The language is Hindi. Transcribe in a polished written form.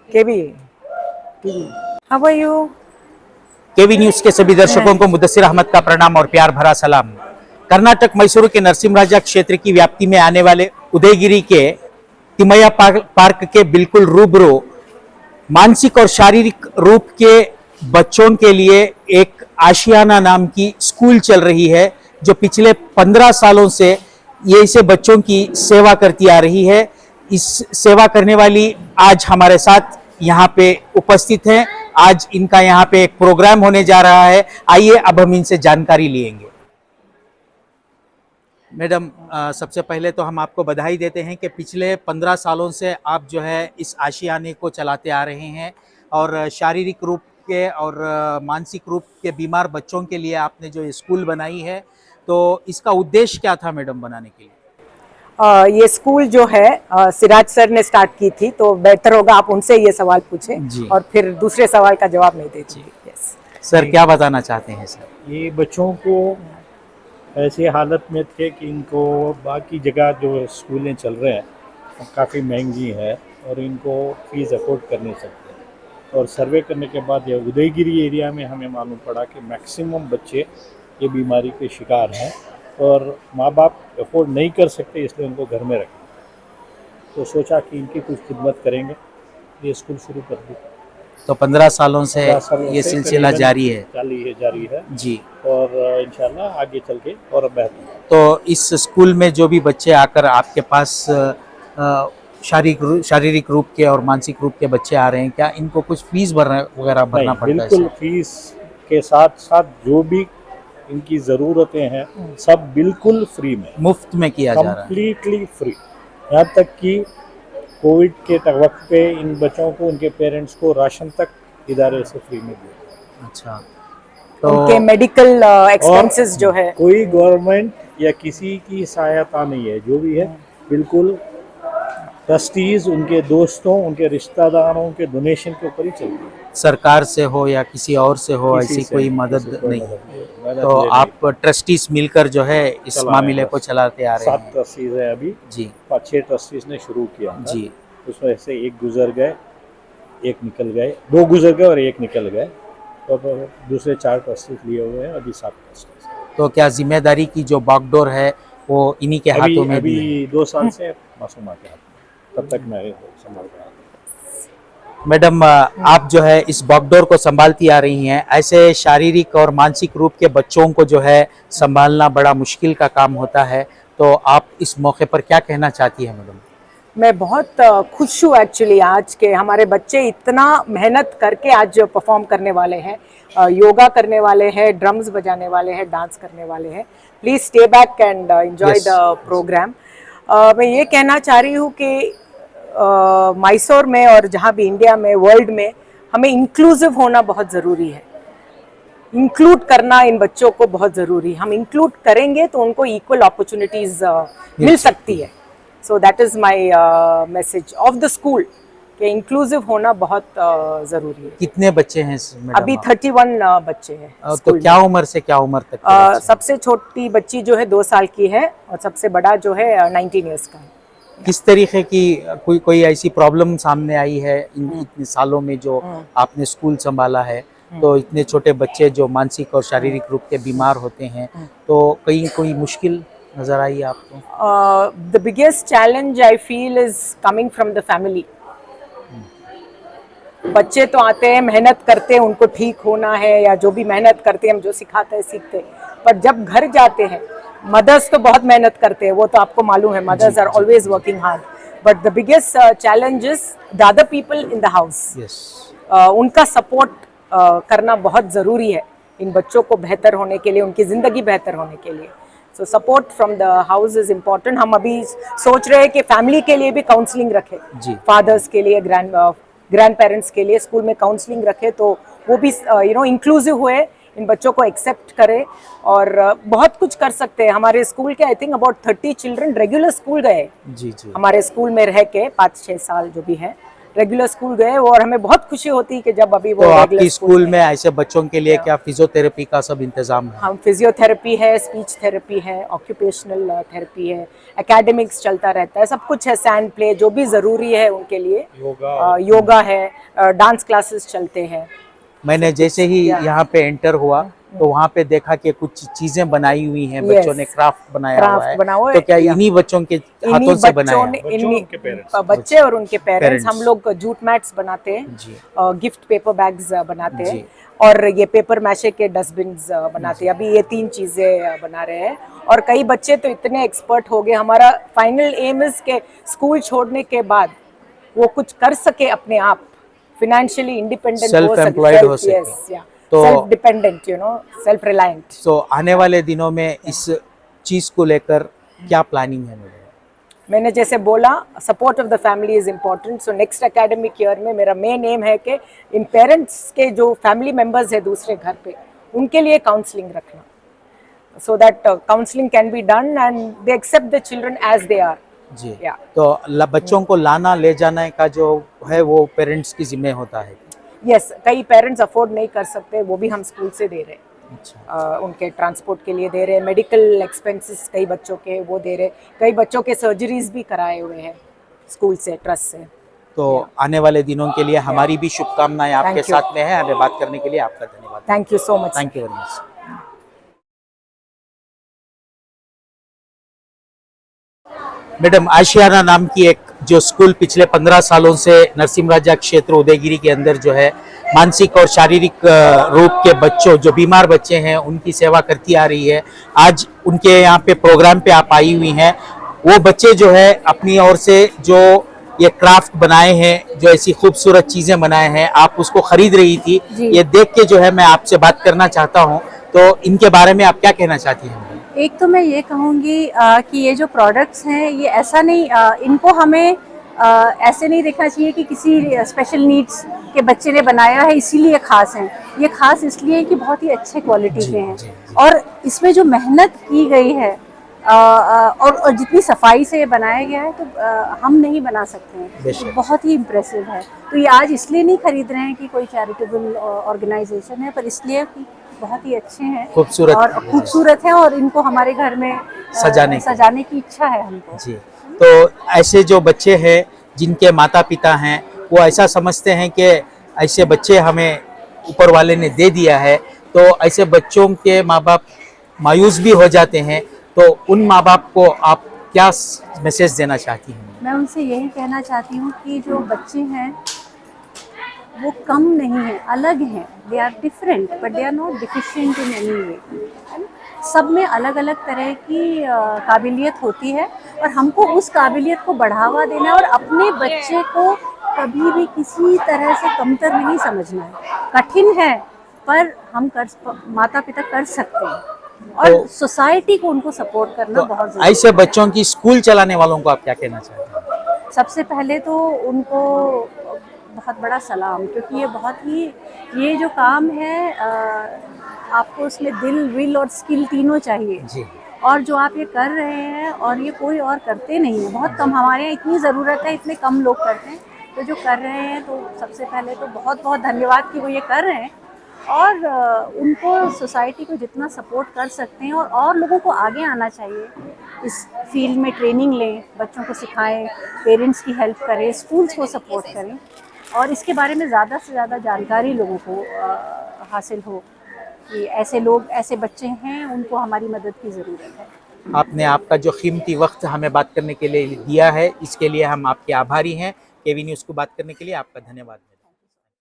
KV how are you? KV news के सभी दर्शकों को मुदस्सिर अहमद का प्रणाम और प्यार भरा सलाम। कर्नाटक मैसूरू के नरसिंहराजा क्षेत्र की व्याप्ति में आने वाले उदयगिरी के तिमैया पार्क के बिल्कुल रूबरू मानसिक और शारीरिक रूप के बच्चों के लिए एक आशियाना नाम की स्कूल चल रही है, जो पिछले 15 सालों से ये इसे बच्चों की सेवा करती आ रही है। इस सेवा करने वाली आज हमारे साथ यहाँ पे उपस्थित हैं। आज इनका यहाँ पे एक प्रोग्राम होने जा रहा है। आइए अब हम इनसे जानकारी लेंगे। मैडम, सबसे पहले तो हम आपको बधाई देते हैं कि पिछले 15 सालों से आप जो है इस आशियाने को चलाते आ रहे हैं और शारीरिक रूप के और मानसिक रूप के बीमार बच्चों के लिए आपने जो ये स्कूल बनाई है, तो इसका उद्देश्य क्या था मैडम बनाने के लिए? ये स्कूल जो है सिराज सर ने स्टार्ट की थी, तो बेहतर होगा आप उनसे ये सवाल पूछें और फिर दूसरे सवाल का जवाब मैं देती हूँ। सर, क्या बताना चाहते हैं सर? ये बच्चों को ऐसी हालत में थे कि इनको बाकी जगह जो स्कूलें चल रहे हैं काफ़ी महंगी है और इनको फीस अफोर्ड कर नहीं सकते। और सर्वे करने के बाद ये उदयगिरी एरिया में हमें मालूम पड़ा कि मैक्सिमम बच्चे ये बीमारी के शिकार हैं और माँ बाप अफोर्ड नहीं कर सकते, इसलिए उनको घर में रखें। तो सोचा कि इनकी कुछ खिदमत करेंगे, ये स्कूल शुरू कर दी। तो 15 सालों से ये सिलसिला जारी है? जारी है जी। और इंशाल्लाह आगे चल के और बेहतर। तो इस स्कूल में जो भी बच्चे आकर आपके पास शारीरिक रूप के और मानसिक रूप के बच्चे आ रहे हैं, क्या इनको कुछ फीस वगैरह भरना पड़ता है? बिल्कुल फीस के साथ साथ जो भी इनकी ज़रूरतें हैं सब बिल्कुल फ्री में, मुफ्त में किया जा रहा है, कम्प्लीटली फ्री। यहाँ तक कि कोविड के वक्त पे इन बच्चों को उनके पेरेंट्स को राशन तक इदारे से फ्री में दिया। अच्छा, तो उनके मेडिकल एक्सपेंसेस जो है कोई गवर्नमेंट या किसी की सहायता नहीं है, जो भी है बिल्कुल ट्रस्टीज, उनके दोस्तों, उनके रिश्तेदारों के डोनेशन के ऊपर ही चलती है। सरकार से हो या किसी और से हो, ऐसी कोई मदद नहीं। तो आप ट्रस्टीज मिलकर जो है इस मामले को चलाते आ रहे हैं? 7 ट्रस्टीज है अभी जी। 5-6 ट्रस्टीज ने शुरू किया जी। उसमें से एक गुजर गए, एक निकल गए, 2 गुजर गए और एक निकल गए, तो दूसरे 4 ट्रस्टीज लिए हुए हैं, अभी 7 ट्रस्टीज। तो क्या जिम्मेदारी की जो बागडोर है वो इन्हीं के हाथों में? अभी 2 साल से मासूमा के हाथ में, तब तक मैं संभाल रहा था। मैडम, आप जो है इस बागडोर को संभालती आ रही हैं। ऐसे शारीरिक और मानसिक रूप के बच्चों को जो है संभालना बड़ा मुश्किल का काम होता है, तो आप इस मौके पर क्या कहना चाहती हैं मैडम? मैं बहुत खुश हूँ एक्चुअली आज के हमारे बच्चे इतना मेहनत करके आज परफॉर्म करने वाले हैं, योगा करने वाले हैं, ड्रम्स बजाने वाले हैं, डांस करने वाले हैं। Please stay back and enjoy the programme. मैं ये कहना चाह रही हूँ कि मैसूर में और जहाँ भी इंडिया में, वर्ल्ड में, हमें इंक्लूसिव होना बहुत ज़रूरी है। इंक्लूड करना इन बच्चों को बहुत ज़रूरी है। हम इंक्लूड करेंगे तो उनको इक्वल अपॉर्चुनिटीज़ मिल सकती है। So that is my message of the school कि इंक्लूसिव होना बहुत ज़रूरी है। कितने बच्चे हैं मैडम? अभी 31 बच्चे हैं। तो क्या उम्र से क्या उम्र तक? सबसे छोटी बच्ची जो है 2 साल की है और सबसे बड़ा जो है 19 ईयर्स का है। किस तरीके की कोई ऐसी प्रॉब्लम सामने आई है इतने सालों में जो आपने स्कूल संभाला है? तो इतने छोटे बच्चे जो मानसिक और शारीरिक रूप के बीमार होते हैं, तो कोई मुश्किल नजर आई आपको? The biggest challenge I feel is coming from the family. बच्चे तो आते हैं, मेहनत करते हैं, उनको ठीक होना है या जो भी मेहनत करते हैं, हम जो सिखाते हैं सीखते हैं, पर जब घर जाते हैं मदर्स तो बहुत मेहनत करते हैं, वो तो आपको मालूम है, mothers are always working hard, but the biggest challenge is the other people in the house. उनका सपोर्ट करना बहुत ज़रूरी है इन बच्चों को बेहतर होने के लिए, उनकी ज़िंदगी बेहतर होने के लिए। So support from the house is important. हम अभी सोच रहे हैं कि फैमिली के लिए भी काउंसलिंग रखें, फादर्स के लिए, ग्रैंड पेरेंट्स के लिए स्कूल में काउंसलिंग रखें, तो वो भी इंक्लूसिव हुए, इन बच्चों को एक्सेप्ट करें और बहुत कुछ कर सकते हैं। हमारे स्कूल के I think about 30 children regular school गए जी हमारे स्कूल में रह के 5-6 साल जो भी है रेगुलर स्कूल गए और हमें बहुत खुशी होती है कि जब अभी वो तो रेगुलर आपकी स्कूल में ऐसे बच्चों के लिए क्या फिजियोथेरेपी का सब इंतजाम है? हम फिजियोथेरेपी है, स्पीच थेरेपी है, ऑक्यूपेशनल थेरेपी है, एकेडमिक्स चलता रहता है, सब कुछ है, सैंड प्ले जो भी ज़रूरी है उनके लिए, योगा है, डांस क्लासेस चलते हैं। मैंने जैसे ही यहाँ पे एंटर हुआ तो वहाँ पे देखा कि कुछ चीजें बनाई हुई हैं, बच्चों ने क्राफ्ट बनाया हुआ है। बना हुआ तो है, क्या इन्हीं बच्चों के हाथों से बनाया है? बच्चे और उनके पेरेंट्स, हम लोग जूट मैट्स बनाते हैं, जी गिफ्ट पेपर बैग्स बनाते जी। हैं और ये पेपर मैशे के डस्टबिन बनाते हैं। अभी ये 3 चीजें बना रहे हैं और कई बच्चे तो इतने एक्सपर्ट हो गए। हमारा फाइनल एम इज के स्कूल छोड़ने के बाद वो कुछ कर सके अपने आप, फाइनेंशियली इंडिपेंडेंट हो सेल्फ एम्प्लॉयड हो सके। तो सेल्फ डिपेंडेंट, सेल्फ रिलायंट। तो आने वाले दिनों में इस चीज को लेकर क्या प्लानिंग है? मैंने जैसे बोला, support of the family is important. So next academic year में मेरा मेन एम है कि इन पेरेंट्स के जो फैमिली मेंबर्स है दूसरे घर पे, उनके लिए काउंसलिंग रखना, so that counselling can be done and they accept the children as they are. जी तो बच्चों को लाना ले जाने का जो है वो पेरेंट्स की जिम्मे होता है? यस, कई पेरेंट्स अफोर्ड नहीं कर सकते, वो भी हम स्कूल से दे रहे हैं। अच्छा। उनके ट्रांसपोर्ट के लिए दे रहे हैं, मेडिकल एक्सपेंसेस कई बच्चों के वो दे रहे, कई बच्चों के सर्जरीज भी कराए हुए हैं स्कूल से, ट्रस्ट से। तो आने वाले दिनों के लिए हमारी भी शुभकामनाएं आपके साथ में है। हमें बात करने के लिए आपका धन्यवाद। Thank you so much. Thank you very much. Madam, Ashiana नाम की एक जो स्कूल पिछले 15 सालों से नरसिम राजा क्षेत्र उदयगिरी के अंदर जो है मानसिक और शारीरिक रूप के बच्चों, जो बीमार बच्चे हैं, उनकी सेवा करती आ रही है। आज उनके यहाँ पे प्रोग्राम पे आप आई हुई हैं। वो बच्चे जो है अपनी ओर से जो ये क्राफ्ट बनाए हैं, जो ऐसी खूबसूरत चीजें बनाए हैं, आप उसको खरीद रही थी। ये देख के जो है मैं आपसे बात करना चाहता हूँ, तो इनके बारे में आप क्या कहना चाहती हैं? एक तो मैं ये कहूँगी कि ये जो प्रोडक्ट्स हैं, ये ऐसा नहीं, इनको हमें ऐसे नहीं देखना चाहिए कि किसी स्पेशल नीड्स के बच्चे ने बनाया है इसीलिए खास हैं। ये खास इसलिए कि बहुत ही अच्छे क्वालिटी के हैं और इसमें जो मेहनत की गई है और जितनी सफाई से ये बनाया गया है, तो हम नहीं बना सकते हैं। तो बहुत ही इम्प्रेसिव है। तो ये आज इसलिए नहीं खरीद रहे हैं कि कोई चैरिटेबल ऑर्गेनाइजेशन है, पर इसलिए कि बहुत ही अच्छे हैं, खूबसूरत है और इनको हमारे घर में सजाने की इच्छा है हमको। जी। तो ऐसे जो बच्चे हैं जिनके माता पिता हैं, वो ऐसा समझते हैं कि ऐसे बच्चे हमें ऊपर वाले ने दे दिया है, तो ऐसे बच्चों के माँ बाप मायूस भी हो जाते हैं। तो उन माँ बाप को आप क्या मैसेज देना चाहती हैं? मैं उनसे यही कहना चाहती हूँ कि जो बच्चे हैं वो कम नहीं है, अलग हैं। They are different but they are not deficient in any way. सब में अलग अलग तरह की काबिलियत होती है और हमको उस काबिलियत को बढ़ावा देना है और अपने बच्चे को कभी भी किसी तरह से कमतर नहीं समझना है। कठिन है पर हम माता पिता कर सकते हैं और सोसाइटी को उनको सपोर्ट करना बहुत जरूरी है। ऐसे बच्चों की स्कूल चलाने वालों को आप क्या कहना चाहते हैं? सबसे पहले तो उनको बहुत बड़ा सलाम, क्योंकि ये जो काम है आपको उसमें दिल, विल और स्किल तीनों चाहिए जी। और जो आप ये कर रहे हैं और ये कोई और करते नहीं है, बहुत कम, हमारे यहाँ इतनी ज़रूरत है, इतने कम लोग करते हैं। तो जो कर रहे हैं, तो सबसे पहले तो बहुत बहुत धन्यवाद कि वो ये कर रहे हैं और उनको सोसाइटी को जितना सपोर्ट कर सकते हैं और लोगों को आगे आना चाहिए। इस फील्ड में ट्रेनिंग लें, बच्चों को सिखाएं, पेरेंट्स की हेल्प करें, स्कूल्स को सपोर्ट करें और इसके बारे में ज़्यादा से ज़्यादा जानकारी लोगों को हासिल हो कि ऐसे लोग, ऐसे बच्चे हैं, उनको हमारी मदद की ज़रूरत है। आपने आपका जो कीमती वक्त हमें बात करने के लिए दिया है, इसके लिए हम आपके आभारी हैं। केवी न्यूज़ को बात करने के लिए आपका धन्यवाद।